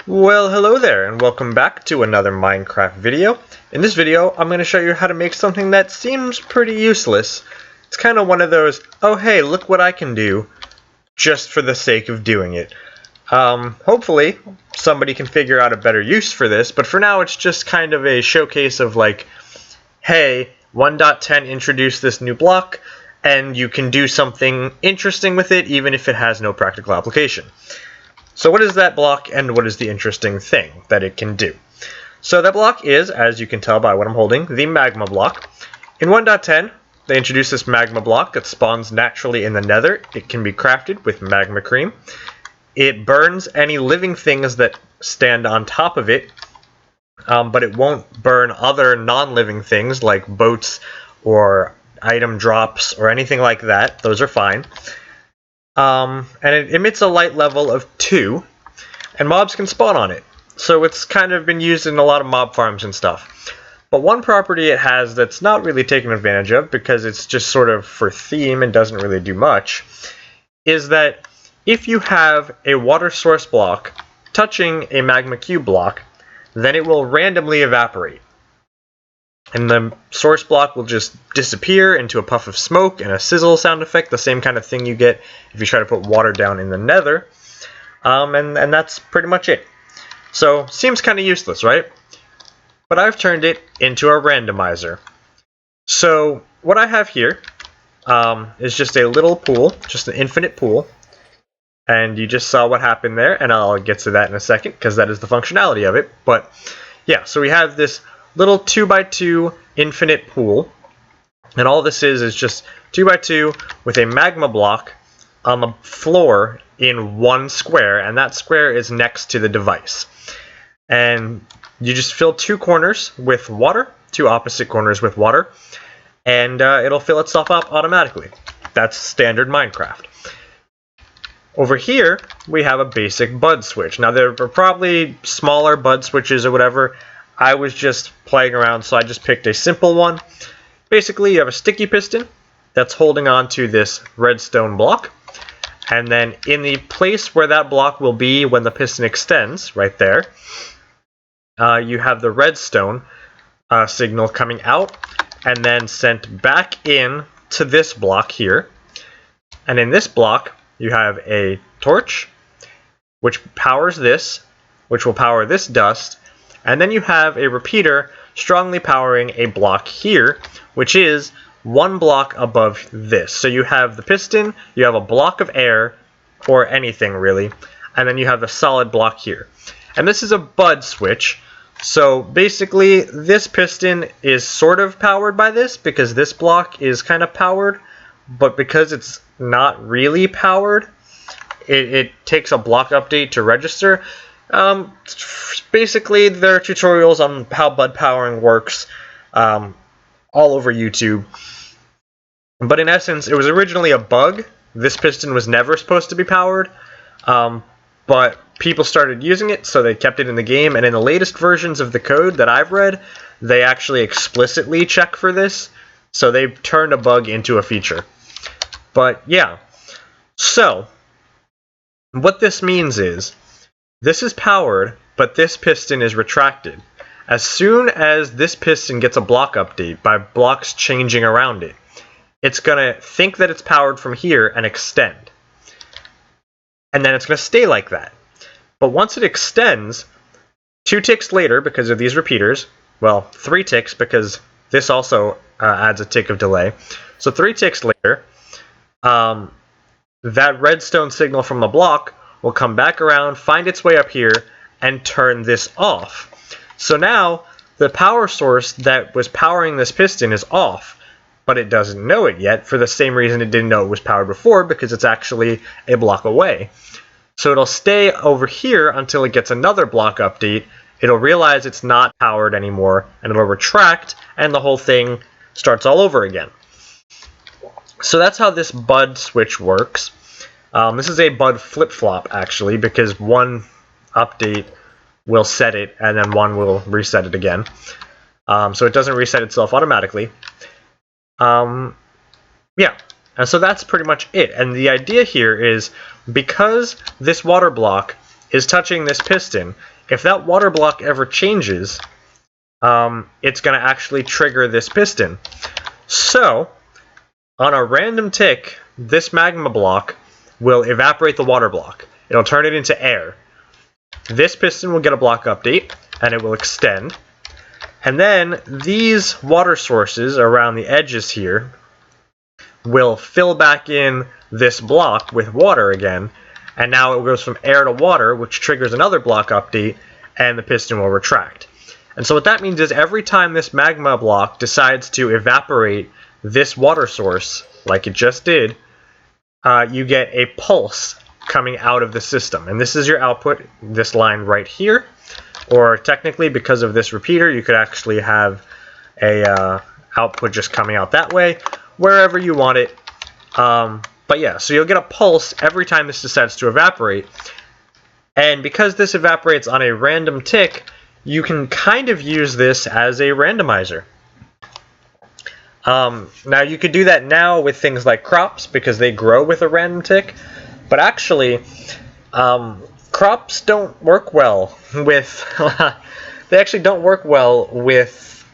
Well, hello there, and welcome back to another Minecraft video. In this video, I'm going to show you how to make something that seems pretty useless. It's kind of one of those, oh hey, look what I can do, just for the sake of doing it. Hopefully, somebody can figure out a better use for this, but for now it's just kind of a showcase of like, hey, 1.10 introduced this new block, and you can do something interesting with it even if it has no practical application. So what is that block, and what is the interesting thing that it can do? So that block is, as you can tell by what I'm holding, the Magma block. In 1.10, they introduced this Magma block that spawns naturally in the Nether. It can be crafted with magma cream. It burns any living things that stand on top of it, but it won't burn other non-living things like boats or item drops or anything like that. Those are fine. And it emits a light level of 2, and mobs can spawn on it. So it's kind of been used in a lot of mob farms and stuff. But one property it has that's not really taken advantage of, because it's just sort of for theme and doesn't really do much, is that if you have a water source block touching a magma cube block, then it will randomly evaporate. And the source block will just disappear into a puff of smoke and a sizzle sound effect, the same kind of thing you get if you try to put water down in the Nether. And that's pretty much it. So, seems kind of useless, right? But I've turned it into a randomizer. So, what I have here is just a little pool, just an infinite pool. And you just saw what happened there, and I'll get to that in a second, because that is the functionality of it. But, yeah, so we have this little 2x2 infinite pool, and all this is just 2x2 with a magma block on the floor in one square, and that square is next to the device. And you just fill 2 corners with water, 2 opposite corners with water, and it'll fill itself up automatically. That's standard Minecraft. Over here, we have a basic bud switch. Now, there are probably smaller bud switches or whatever. I was just playing around, so I just picked a simple one. Basically, you have a sticky piston that's holding on to this redstone block. And then in the place where that block will be when the piston extends, right there, you have the redstone signal coming out and then sent back in to this block here. And in this block, you have a torch, which powers this, which will power this dust. And then you have a repeater strongly powering a block here, which is 1 block above this. So you have the piston, you have a block of air, or anything really, and then you have the solid block here. And this is a bud switch. So basically, this piston is sort of powered by this, because this block is kind of powered, but because it's not really powered, it takes a block update to register. Basically, there are tutorials on how bud powering works all over YouTube. But in essence, it was originally a bug. This piston was never supposed to be powered, but people started using it, so they kept it in the game. And in the latest versions of the code that I've read, they actually explicitly check for this, so they turned a bug into a feature. But yeah, so what this means is, this is powered, but this piston is retracted. As soon as this piston gets a block update by blocks changing around it, it's going to think that it's powered from here and extend. And then it's going to stay like that. But once it extends, 2 ticks later, because of these repeaters, well, 3 ticks, because this also adds a tick of delay. So 3 ticks later, that redstone signal from the block will come back around, find its way up here, and turn this off. So now, the power source that was powering this piston is off, but it doesn't know it yet, for the same reason it didn't know it was powered before, because it's actually a block away. So it'll stay over here until it gets another block update. It'll realize it's not powered anymore, and it'll retract, and the whole thing starts all over again. So that's how this bud switch works. This is a bud flip-flop, actually, because one update will set it, and then one will reset it again. So it doesn't reset itself automatically. Yeah, and so that's pretty much it. And the idea here is, because this water block is touching this piston, if that water block ever changes, it's going to actually trigger this piston. So, on a random tick, this magma block will evaporate the water block. It'll turn it into air. This piston will get a block update, and it will extend. And then these water sources around the edges here will fill back in this block with water again, and now it goes from air to water, which triggers another block update, and the piston will retract. And so what that means is every time this magma block decides to evaporate this water source, like it just did, you get a pulse coming out of the system. And this is your output, this line right here. Or technically, because of this repeater, you could actually have a output just coming out that way, wherever you want it. But yeah, so you'll get a pulse every time this decides to evaporate. And because this evaporates on a random tick, you can kind of use this as a randomizer. Now you could do that now with things like crops because they grow with a random tick, but actually crops don't work well with they actually don't work well with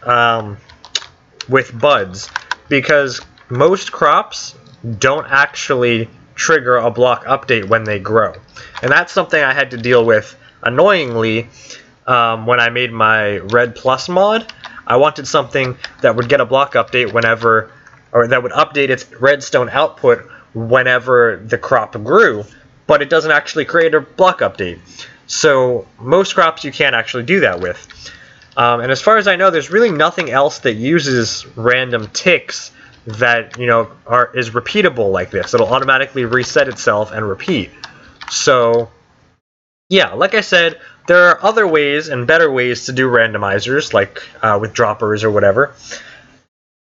buds, because most crops don't actually trigger a block update when they grow. And that's something I had to deal with annoyingly when I made my Red Plus mod. I wanted something that would get a block update whenever, or that would update its redstone output whenever the crop grew, but it doesn't actually create a block update. So most crops you can't actually do that with. And as far as I know, there's really nothing else that uses random ticks that, you know, is repeatable like this. It'll automatically reset itself and repeat. So yeah, like I said, there are other ways and better ways to do randomizers, like with droppers or whatever.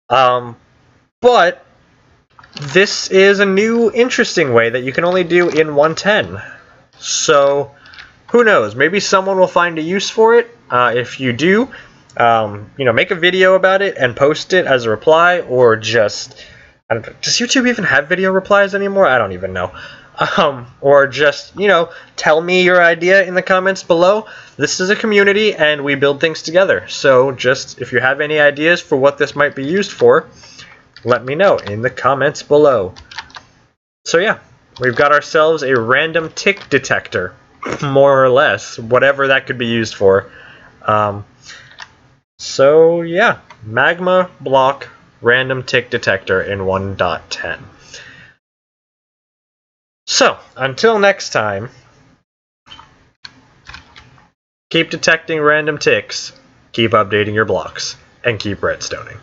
But this is a new, interesting way that you can only do in 110. So who knows? Maybe someone will find a use for it. If you do, you know, make a video about it and post it as a reply, or just, I don't know, does YouTube even have video replies anymore? I don't even know. Or just, you know, tell me your idea in the comments below. This is a community and we build things together. So just, if you have any ideas for what this might be used for, let me know in the comments below. So yeah, we've got ourselves a random tick detector, more or less, whatever that could be used for. So yeah, magma block random tick detector in 1.10. So, until next time, keep detecting random ticks, keep updating your blocks, and keep redstoning.